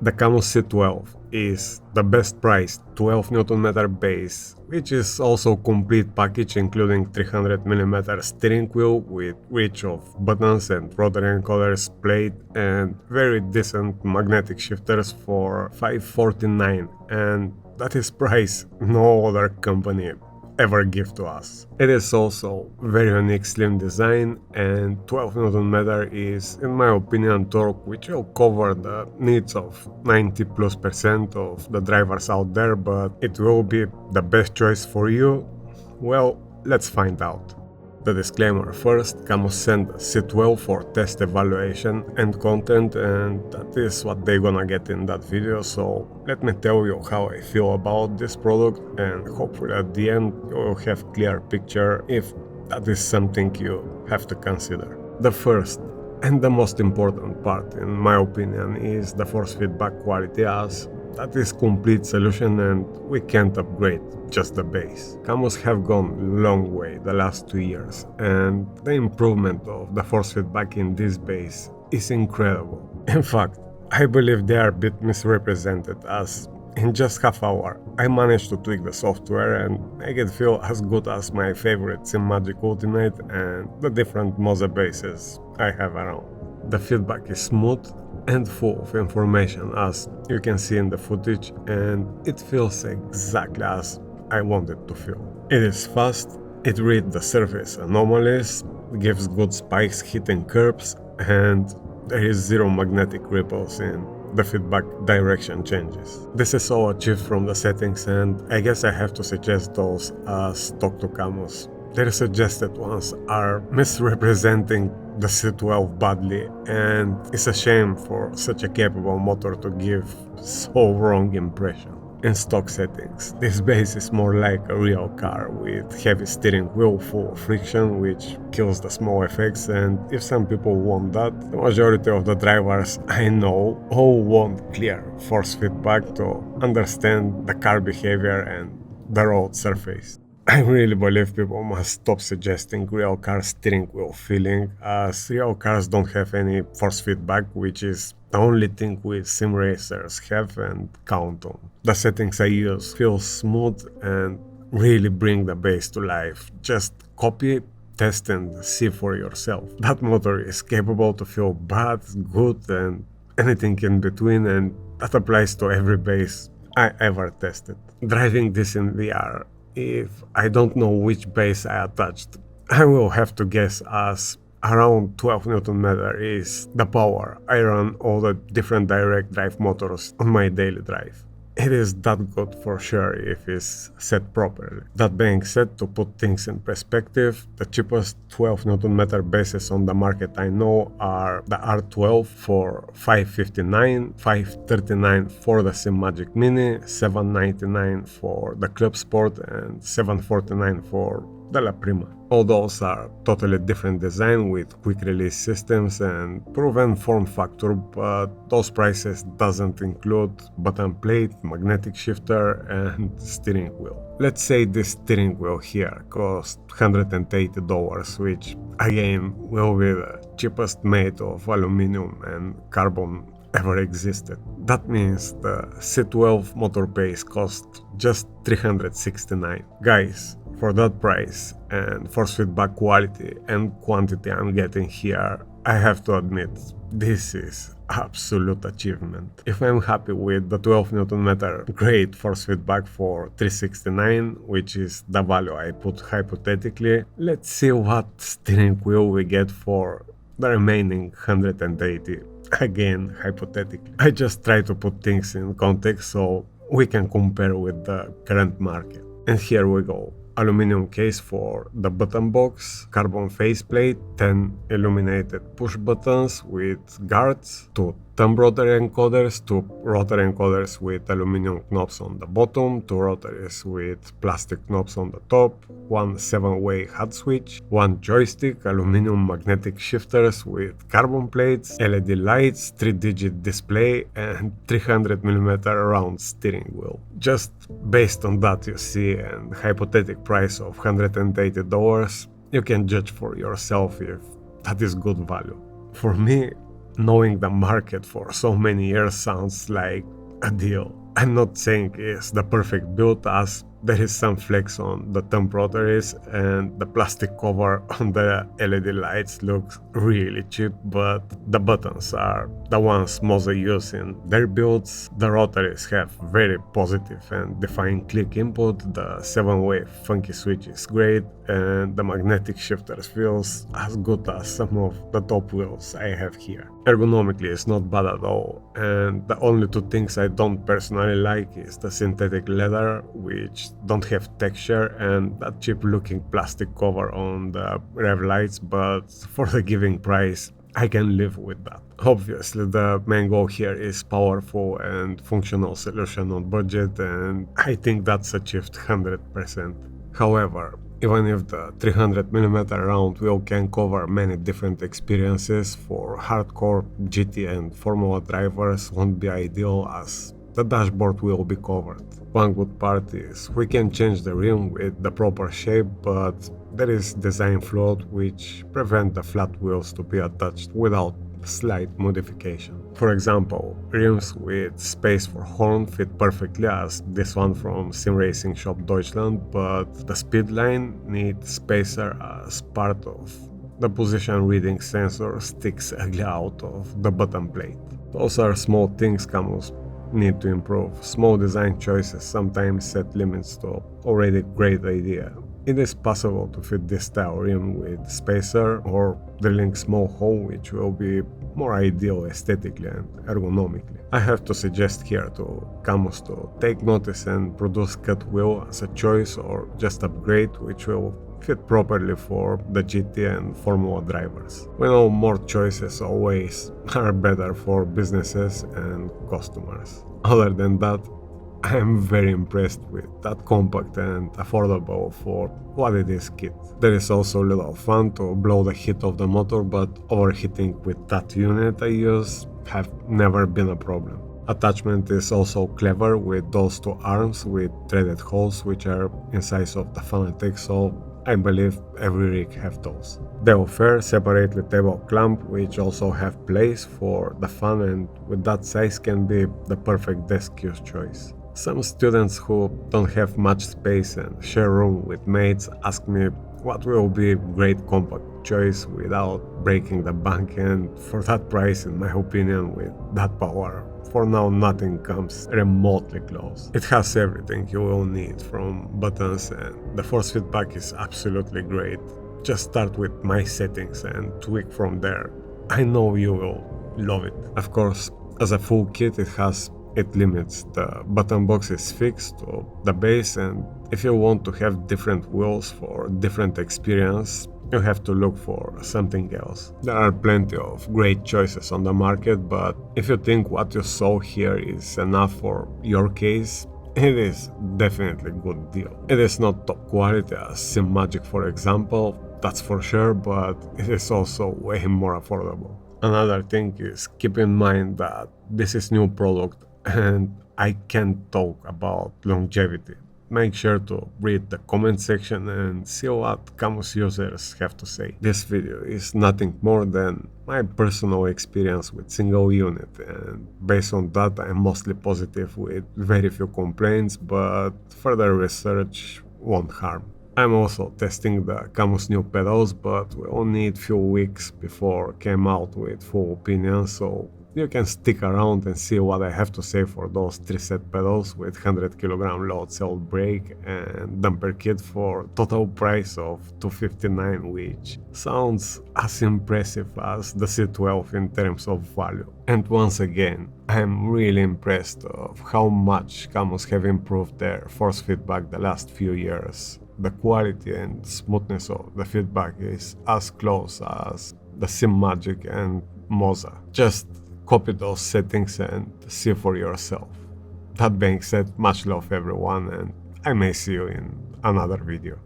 The Cammus C12 is the best priced 12 Nm base, which is also complete package including 300mm steering wheel with reach of buttons and rotary encoders plate and very decent magnetic shifters for $549, and that is price no other company ever give to us. It is also very unique slim design, and 12 Nm is, in my opinion, torque which will cover the needs of 90+% of the drivers out there, but it will be the best choice for you? Well, let's find out. The disclaimer first, Cammus sent the C12 for test evaluation and content, and that is what they're gonna get in that video, so let me tell you how I feel about this product, and hopefully at the end you will have clear picture if that is something you have to consider. The first and the most important part, in my opinion, is the force feedback quality, as that is complete solution and we can't upgrade just the base. Cammus have gone long way the last 2 years, and the improvement of the force feedback in this base is incredible. In fact, I believe they are a bit misrepresented, as in just half hour I managed to tweak the software and make it feel as good as my favorite SimMagic Ultimate and the different Mose bases I have around. The feedback is smooth and full of information, as you can see in the footage, and it feels exactly as I want it to feel. It is fast, it reads the surface anomalies, gives good spikes hitting curbs, and there is zero magnetic ripples in the feedback direction changes. This is all achieved from the settings, and I guess I have to suggest those as talk to Cammus. Their suggested ones are misrepresenting the C12 badly, and it's a shame for such a capable motor to give so wrong impression. In stock settings, this base is more like a real car with heavy steering wheel full of friction, which kills the small effects, and if some people want that, the majority of the drivers I know all want clear force feedback to understand the car behavior and the road surface. I really believe people must stop suggesting real car steering wheel feeling, as real cars don't have any force feedback, which is the only thing we sim racers have and count on. The settings I use feel smooth and really bring the base to life. Just copy, test and see for yourself. That motor is capable to feel bad, good and anything in between, and that applies to every base I ever tested. Driving this in VR, if I don't know which base I attached, I will have to guess, as around 12 Nm is the power I run all the different direct drive motors on my daily drive. It is that good for sure if it's set properly. That being said, to put things in perspective, the cheapest 12 Nm bases on the market I know are the R12 for $559, $539 for the SimMagic Mini, $799 for the Club Sport, and $749 for the La Prima. All those are totally different design with quick release systems and proven form factor, but those prices doesn't include button plate, magnetic shifter and steering wheel. Let's say this steering wheel here costs $180, which again will be the cheapest made of aluminum and carbon ever existed. That means the C12 motor base costs just $369. Guys, for that price and force feedback quality and quantity I'm getting here, I have to admit, this is absolute achievement. If I'm happy with the 12 Nm great force feedback for $369, which is the value I put hypothetically, let's see what steering wheel we get for the remaining $180. Again, hypothetically. I just try to put things in context so we can compare with the current market. And here we go. Aluminum case for the button box, carbon faceplate, 10 illuminated push buttons with guards, 2 thumb rotary encoders, 2 rotary encoders with aluminum knobs on the bottom, 2 rotaries with plastic knobs on the top, 1 7-way hot switch, 1 joystick, aluminum magnetic shifters with carbon plates, LED lights, 3-digit display and 300mm round steering wheel. Just based on that, you see, and hypothetical price of $180, you can judge for yourself if that is good value. For me, knowing the market for so many years sounds like a deal. I'm not saying it's the perfect build, as there is some flex on the thumb rotaries and the plastic cover on the LED lights looks really cheap, but the buttons are the ones most use in their builds. The rotaries have very positive and defined click input, the 7-way funky switch is great, and the magnetic shifters feels as good as some of the top wheels I have here. Ergonomically it's not bad at all, and the only two things I don't personally like is the synthetic leather, which don't have texture, and that cheap looking plastic cover on the rev lights, but for the given price I can live with that. Obviously the main goal here is powerful and functional solution on budget, and I think that's achieved 100%. However, even if the 300mm round wheel can cover many different experiences, for hardcore GT and Formula drivers won't be ideal, as the dashboard will be covered. One good part is we can change the rim with the proper shape, but there is design flaw which prevent the flat wheels to be attached without slight modification. For example, rims with space for horn fit perfectly, as this one from Sim Racing Shop Deutschland, but the speed line needs spacer as part of the position reading sensor sticks ugly out of the bottom plate. Those are small things Cammus need to improve. Small design choices sometimes set limits to already great idea. It is possible to fit this style rim with spacer or drilling small hole, which will be more ideal aesthetically and ergonomically. I have to suggest here to Cammus to take notice and produce cut wheel as a choice, or just upgrade, which will fit properly for the GT and Formula drivers. We know more choices always are better for businesses and customers. Other than that, I am very impressed with that compact and affordable for what it is kit. There is also a little fun to blow the heat of the motor, but overheating with that unit I use have never been a problem. Attachment is also clever with those two arms with threaded holes which are in size of the Fanatec, so I believe every rig have those. They offer separately table clamp which also have place for the fan, and with that size can be the perfect desk use choice. Some students who don't have much space and share room with mates ask me what will be a great compact choice without breaking the bank, and for that price, in my opinion, with that power, for now nothing comes remotely close. It has everything you will need from buttons, and the force feedback is absolutely great. Just start with my settings and tweak from there. I know you will love it. Of course, as a full kit it limits. The button box is fixed to the base, and if you want to have different wheels for different experience, you have to look for something else. There are plenty of great choices on the market, but if you think what you saw here is enough for your case, it is definitely a good deal. It is not top quality as Sim Magic, for example, that's for sure, but it is also way more affordable. Another thing is keep in mind that this is new product and I can't talk about longevity. Make sure to read the comment section and see what Cammus users have to say. This video is nothing more than my personal experience with single unit, and based on that I'm mostly positive with very few complaints, but further research won't harm. I'm also testing the Cammus new pedals, but we will need few weeks before came out with full opinion, so you can stick around and see what I have to say for those 3 set pedals with 100 kg load cell brake and damper kit for total price of $259, which sounds as impressive as the C12 in terms of value. And once again, I'm really impressed of how much Cammus have improved their force feedback the last few years. The quality and smoothness of the feedback is as close as the Sim Magic and Moza. Just copy those settings and see for yourself. That being said, much love everyone, and I may see you in another video.